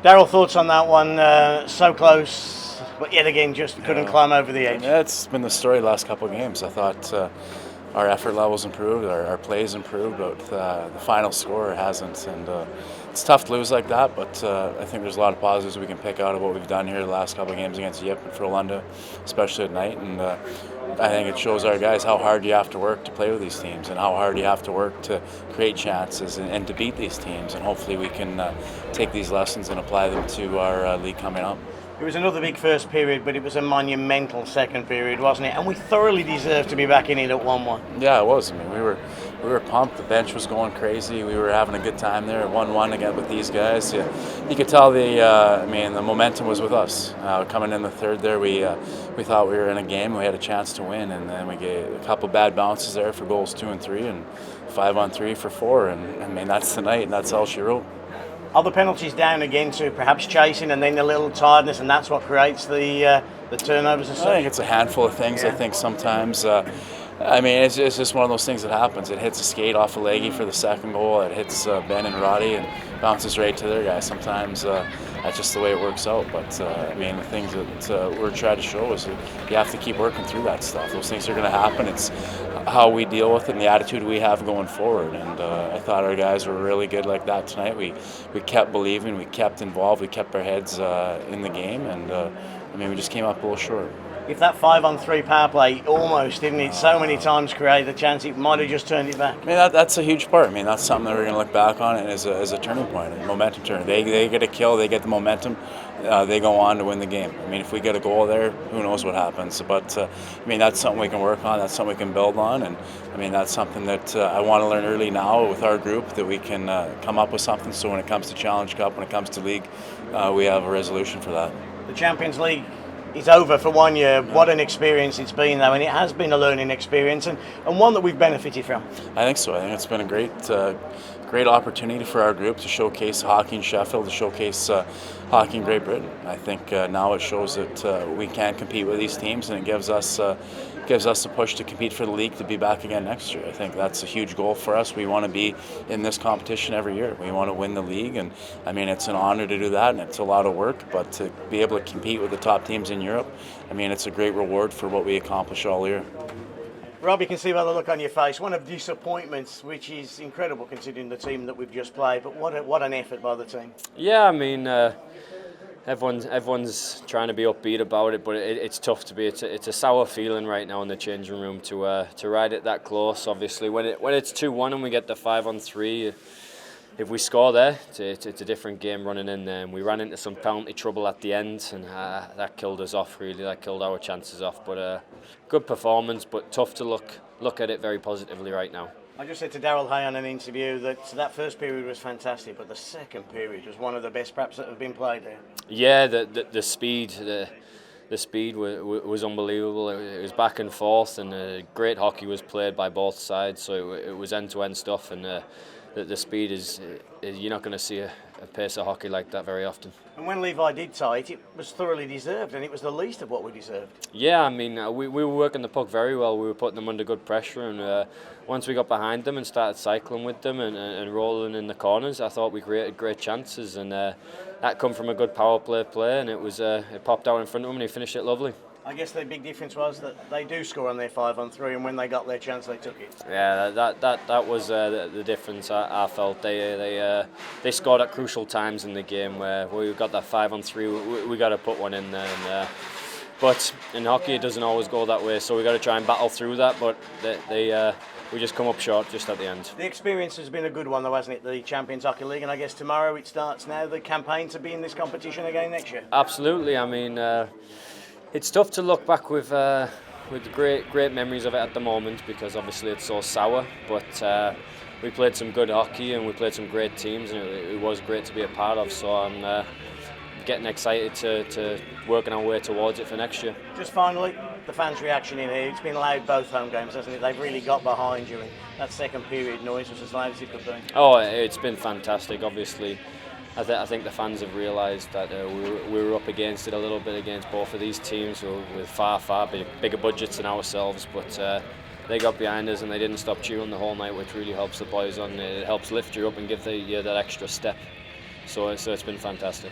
Darrell, thoughts on that one? So close, but yet again just couldn't climb over the edge. Yeah, it's been the story the last couple of games. I thought our effort levels improved, our plays improved, but the final score hasn't. And it's tough to lose like that, but I think there's a lot of positives we can pick out of what we've done here the last couple of games against Yip and Frolunda, especially at night. And I think it shows our guys how hard you have to work to play with these teams and how hard you have to work to create chances and to beat these teams. And hopefully we can take these lessons and apply them to our league coming up. It was another big first period, but it was a monumental second period, wasn't it? And we thoroughly deserved to be back in it at 1-1. Yeah, it was. I mean, we were pumped. The bench was going crazy. We were having a good time there. 1-1 again with these guys. Yeah, you could tell the momentum was with us. Coming in the third there, we thought we were in a game. We had a chance to win, and then we gave a couple bad bounces there for goals 2 and 3, and 5-on-3 for 4. And I mean, that's the night, and that's all she wrote. Are the penalties down again to perhaps chasing and then a little tiredness, and that's what creates the turnovers? I think it's a handful of things. Yeah. I think sometimes, it's just one of those things that happens. It hits a skate off a leggy for the second goal. It hits Ben and Roddy and bounces right to their guy. Sometimes that's just the way it works out. But the things that we're trying to show is that you have to keep working through that stuff. Those things are going to happen. It's how we deal with it and the attitude we have going forward. And I thought our guys were really good like that tonight. We kept believing, we kept involved, we kept our heads in the game, and we just came up a little short. If that 5-on-3 power play almost, didn't it, so many times created a chance, it might have just turned it back. That's a huge part. That's something that we're going to look back on as a turning point, a momentum turn. They get a kill, they get the momentum, they go on to win the game. If we get a goal there, who knows what happens. But that's something we can work on. That's something we can build on, and that's something that I want to learn early now with our group, that we can come up with something. So when it comes to Challenge Cup, when it comes to league, we have a resolution for that. The Champions League is over for 1 year. What an experience it's been, though, and it has been a learning experience and one that we've benefited from. I think so. I think it's been a great opportunity for our group to showcase hockey in Sheffield, to showcase hockey in Great Britain. I think now it shows that we can compete with these teams, and it gives us the push to compete for the league, to be back again next year. I think that's a huge goal for us. We want to be in this competition every year. We want to win the league, and it's an honor to do that, and it's a lot of work, but to be able to compete with the top teams in Europe, it's a great reward for what we accomplish all year. Rob, you can see by the look on your face, one of disappointments, which is incredible considering the team that we've just played, but what an effort by the team. Yeah, everyone's trying to be upbeat about it, but it's tough to be. It's a sour feeling right now in the changing room to ride it that close. Obviously, when it's 2-1 and we get the 5-on-3, if we score there, it's a different game running in there. And we ran into some penalty trouble at the end, and that killed us off. Really, that killed our chances off. But good performance, but tough to look at it very positively right now. I just said to Darrell Hay on an interview that first period was fantastic, but the second period was one of the best perhaps that have been played there. Yeah, the speed, the speed was unbelievable. It was back and forth, and great hockey was played by both sides. So it was end-to-end stuff, and the speed is you're not going to see a pace of hockey like that very often. And when Levi did tie it was thoroughly deserved, and it was the least of what we deserved. Yeah, we were working the puck very well. We were putting them under good pressure, and once we got behind them and started cycling with them and rolling in the corners, I thought we created great chances, and that come from a good power play, and it popped out in front of him, and he finished it lovely. I guess the big difference was that they do score on their 5-on-3, and when they got their chance, they took it. Yeah, that was the difference. I felt they scored at crucial times in the game where we got that 5-on-3. We got to put one in there. But in hockey, it doesn't always go that way, so we got to try and battle through that. But we just come up short just at the end. The experience has been a good one, though, hasn't it? The Champions Hockey League, and I guess tomorrow it starts now the campaign to be in this competition again next year. Absolutely. It's tough to look back with great memories of it at the moment, because obviously it's so sour. But we played some good hockey and we played some great teams, and it was great to be a part of. So I'm getting excited to working our way towards it for next year. Just finally, the fans' reaction in here. It's been loud both home games, hasn't it? They've really got behind you, and that second period noise was as loud as it could be. Oh, it's been fantastic. Obviously, I think the fans have realised that we were up against it a little bit against both of these teams with far bigger budgets than ourselves, but they got behind us and they didn't stop cheering the whole night, which really helps the boys on. It helps lift you up and give you that extra step. So it's been fantastic.